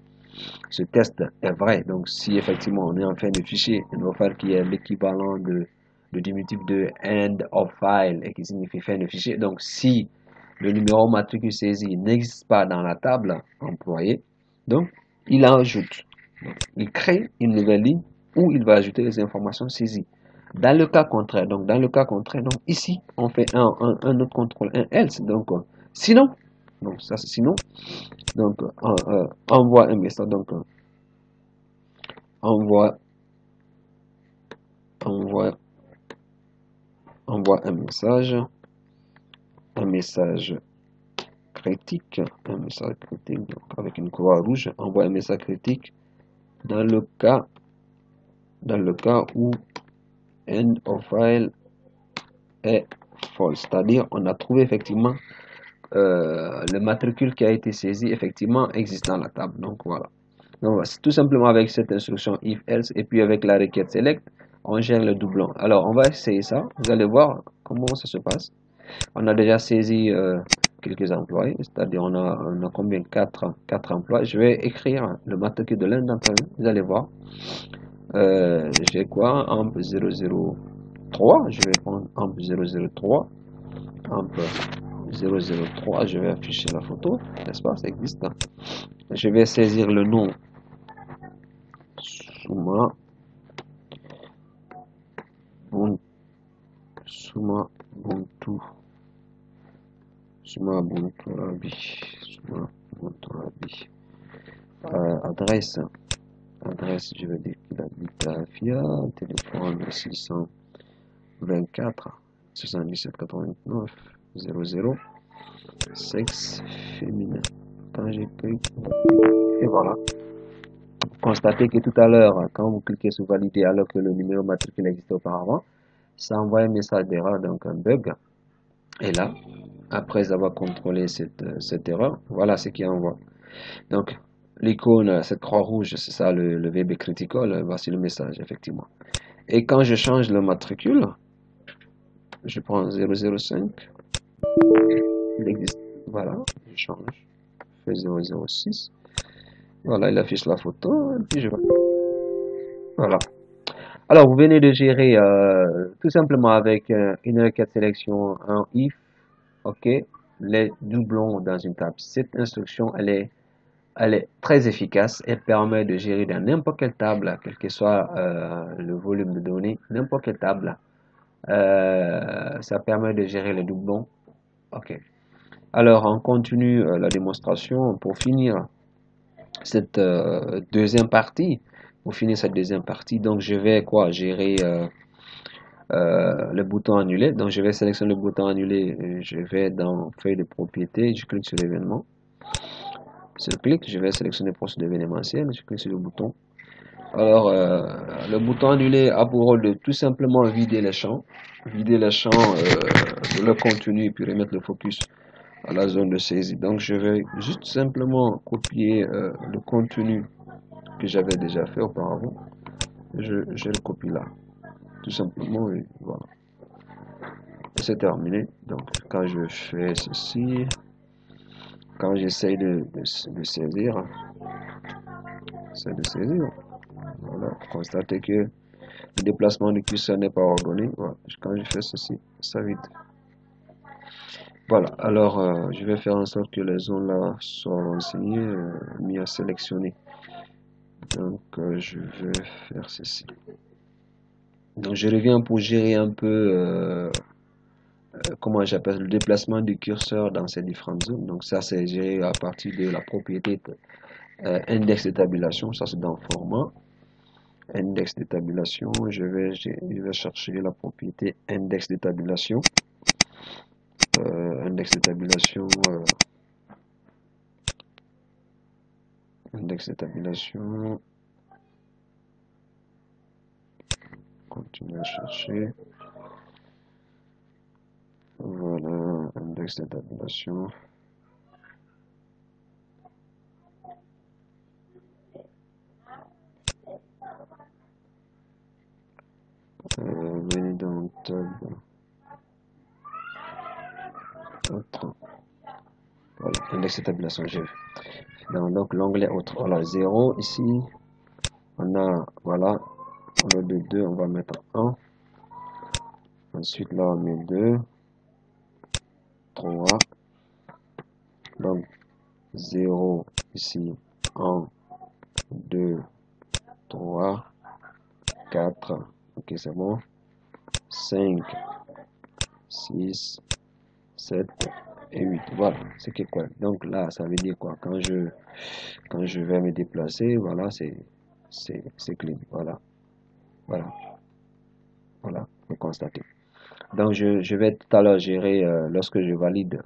ce test est vrai, donc si effectivement on est en fin de fichier, end of file qui est l'équivalent de diminutif de end of file et qui signifie fin de fichier. Donc si le numéro matricule saisi n'existe pas dans la table employée, donc il en ajoute. Donc, il crée une nouvelle ligne où il va ajouter les informations saisies. Dans le cas contraire, donc ici on fait un autre contrôle, un else, donc sinon, donc ça c'est sinon, donc envoie un message, donc envoie un message critique, donc avec une croix rouge, envoie un message critique dans le cas où end of file est false, c'est-à-dire on a trouvé effectivement le matricule qui a été saisi effectivement existe dans la table. Donc voilà. Donc c'est tout simplement avec cette instruction if else et puis avec la requête select, on gère le doublon. Alors on va essayer ça. Vous allez voir comment ça se passe. On a déjà saisi quelques employés, c'est-à-dire on a combien? 4 emplois. Je vais écrire le matricule de l'un d'entre eux. Vous allez voir. J'ai quoi? Amp 003. Je vais prendre Amp 003. Amp 003. Je vais afficher la photo. N'est-ce pas? Ça existe. Je vais saisir le nom Suma Ubuntu Rabi. Adresse, je vais dire qu'il habite à FIA, téléphone 624 77 89 00, sexe féminin. Quand j'écris, et voilà. Constatez que tout à l'heure, quand vous cliquez sur valider alors que le numéro matricule existait auparavant, ça envoie un message d'erreur, donc un bug. Et là, après avoir contrôlé cette erreur, voilà ce qu'il envoie. Donc, l'icône, cette croix rouge, c'est ça le VB critical, voici le message, effectivement. Et quand je change le matricule, je prends 005, il existe, voilà, je change, je fais 006, voilà, il affiche la photo, et puis je vais, voilà. Alors, vous venez de gérer tout simplement avec une requête sélection, un if, ok, les doublons dans une table. Cette instruction, elle est très efficace. Elle permet de gérer dans n'importe quelle table, quel que soit le volume de données, n'importe quelle table. Ça permet de gérer les doublons. Ok. Alors, on continue la démonstration pour finir cette deuxième partie. Pour finir cette deuxième partie, donc je vais quoi gérer le bouton annuler. Donc, je vais sélectionner le bouton annuler. Je vais dans feuille de propriété. Je clique sur l'événement. Je vais sélectionner procédure événementielle. Je clique sur le bouton. Alors, le bouton annuler a pour rôle de tout simplement vider les champs. Vider les champs de leur contenu et puis remettre le focus à la zone de saisie. Donc, je vais juste simplement copier le contenu que j'avais déjà fait auparavant. Je le copie là. Tout simplement, et voilà. C'est terminé. Donc, quand je fais ceci, quand j'essaye de saisir, voilà, constatez que le déplacement du curseur n'est pas ordonné. Voilà. Quand je fais ceci, ça vide. Voilà, alors je vais faire en sorte que les zones là soient renseignées, mis à sélectionner. Donc, je vais faire ceci. Donc, je reviens pour gérer un peu comment j'appelle le déplacement du curseur dans ces différentes zones. Donc ça c'est géré à partir de la propriété index de tabulation. Ça c'est dans format index de tabulation. Je vais chercher la propriété index de tabulation. Index de tabulation. Index de tabulation. Continuer à chercher. Voilà, index de tabulation. Venez dans tab. Autre. Voilà, index de tabulation, j'ai vu. Donc l'onglet autre. Voilà, 0 ici. On a, voilà, au lieu de 2, on va mettre 1. Ensuite, là, on met 2, 3. Donc, 0 ici, 1, 2, 3, 4. Ok, c'est bon. 5, 6, 7 et 8. Voilà, c'est quoi. Donc là, ça veut dire quoi? Quand je vais me déplacer, voilà, c'est clean. Voilà, voilà, voilà, vous constatez. Donc, je vais tout à l'heure gérer lorsque je valide,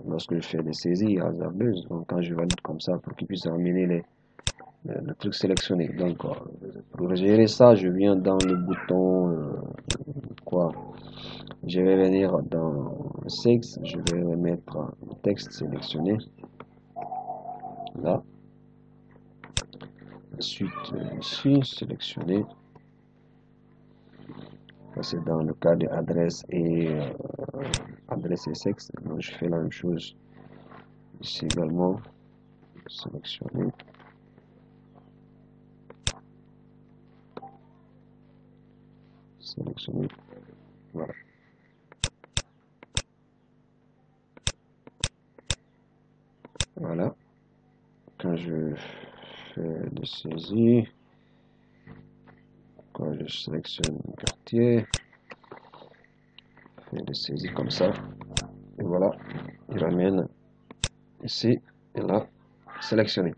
lorsque je fais des saisies hasardeuses. Donc, quand je valide comme ça, pour qu'il puisse amener le truc sélectionné. Donc, pour gérer ça, je viens dans le bouton quoi. Je vais venir dans Six, je vais mettre le texte sélectionné. Là. Ensuite, ici, sélectionner. C'est dans le cas de adresse et adresse et sexe. Donc, je fais la même chose ici également. Sélectionner. Sélectionner. Voilà. Voilà. Quand je fais des saisies, quand je sélectionne un quartier, je fais des saisies comme ça. Et voilà. Il ramène ici et là, sélectionné.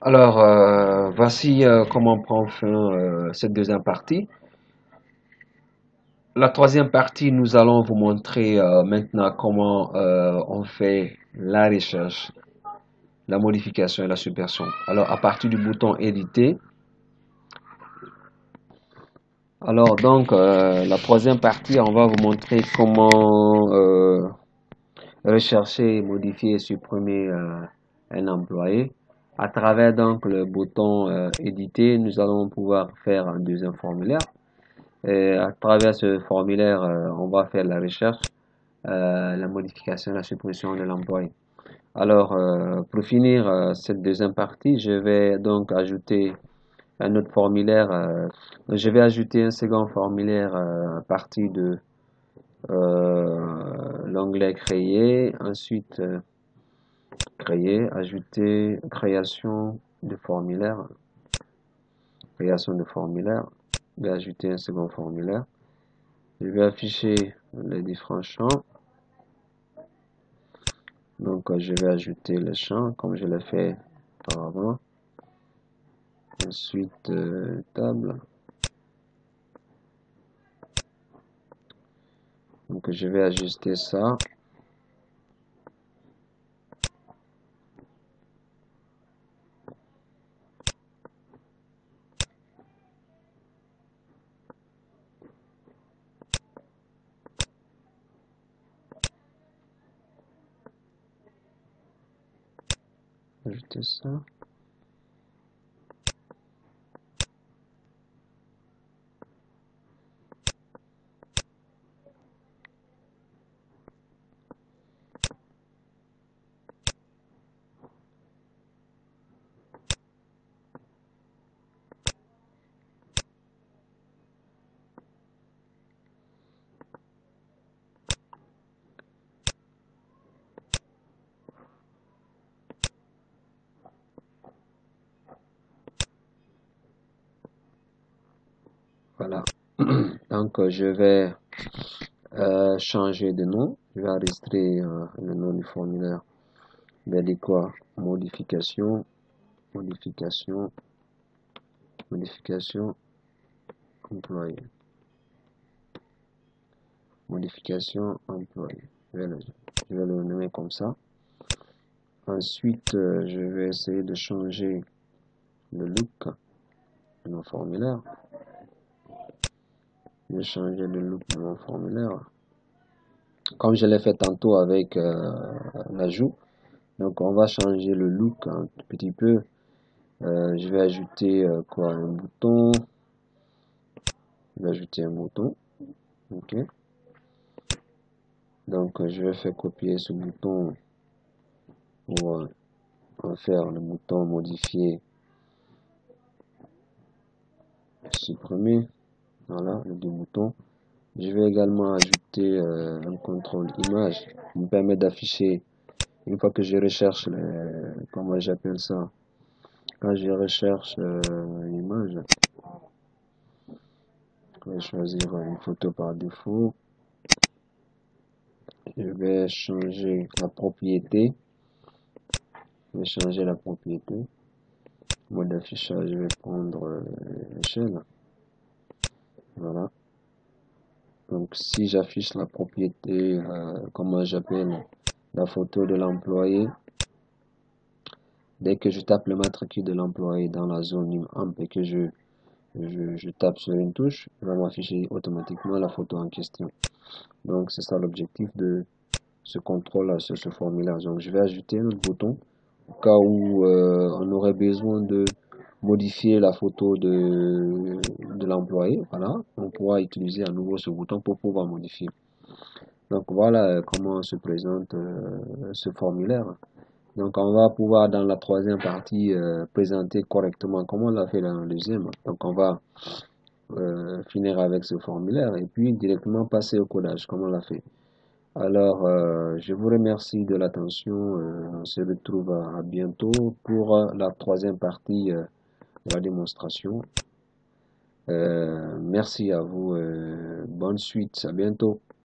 Alors, voici comment on prend fin cette deuxième partie. La troisième partie, nous allons vous montrer maintenant comment on fait la recherche, la modification et la suppression. Alors, à partir du bouton éditer. Alors, donc, la troisième partie, on va vous montrer comment rechercher, modifier et supprimer un employé. À travers donc le bouton éditer, nous allons pouvoir faire un deuxième formulaire. Et à travers ce formulaire, on va faire la recherche, la modification, la suppression de l'employé. Alors, pour finir cette deuxième partie, je vais donc ajouter un autre formulaire. Je vais ajouter un second formulaire à partir de l'onglet créer. Ensuite, créer, ajouter, création de formulaire. Création de formulaire. Je vais ajouter un second formulaire. Je vais afficher les différents champs. Donc, je vais ajouter le champ comme je l'ai fait auparavant. Ensuite, table. Donc, je vais ajuster ça. Ajouter ça. Voilà. Donc, je vais changer de nom. Je vais enregistrer le nom du formulaire. Je vais dire quoi? Modification, modification, modification, employé. Modification, employé. Je vais le nommer comme ça. Ensuite, je vais essayer de changer le look de mon formulaire. Je vais changer le look de mon formulaire. Comme je l'ai fait tantôt avec l'ajout. Donc, on va changer le look un petit peu. Je vais ajouter quoi? Un bouton. Je vais ajouter un bouton. Ok. Donc, je vais faire copier ce bouton pour en faire le bouton modifier, supprimer. Voilà, les deux boutons. Je vais également ajouter un contrôle image qui me permet d'afficher une fois que je recherche comment j'appelle ça, quand je recherche l'image, je vais choisir une photo par défaut. Je vais changer la propriété. Je vais changer la propriété. Mode d'affichage, je vais prendre l'échelle. Voilà. Donc, si j'affiche la propriété, comment j'appelle la photo de l'employé, dès que je tape le matricule de l'employé dans la zone AMP et que je tape sur une touche, il va m'afficher automatiquement la photo en question. Donc, c'est ça l'objectif de ce contrôle sur ce formulaire. Donc, je vais ajouter un bouton au cas où on aurait besoin de modifier la photo de l'employé. Voilà, on pourra utiliser à nouveau ce bouton pour pouvoir modifier. Donc, voilà comment se présente ce formulaire. Donc, on va pouvoir dans la troisième partie présenter correctement comme on l'a fait dans la deuxième. Donc, on va finir avec ce formulaire et puis directement passer au codage comme on l'a fait. Alors, je vous remercie de l'attention. On se retrouve à bientôt pour la troisième partie de la démonstration. Merci à vous. Bonne suite. À bientôt.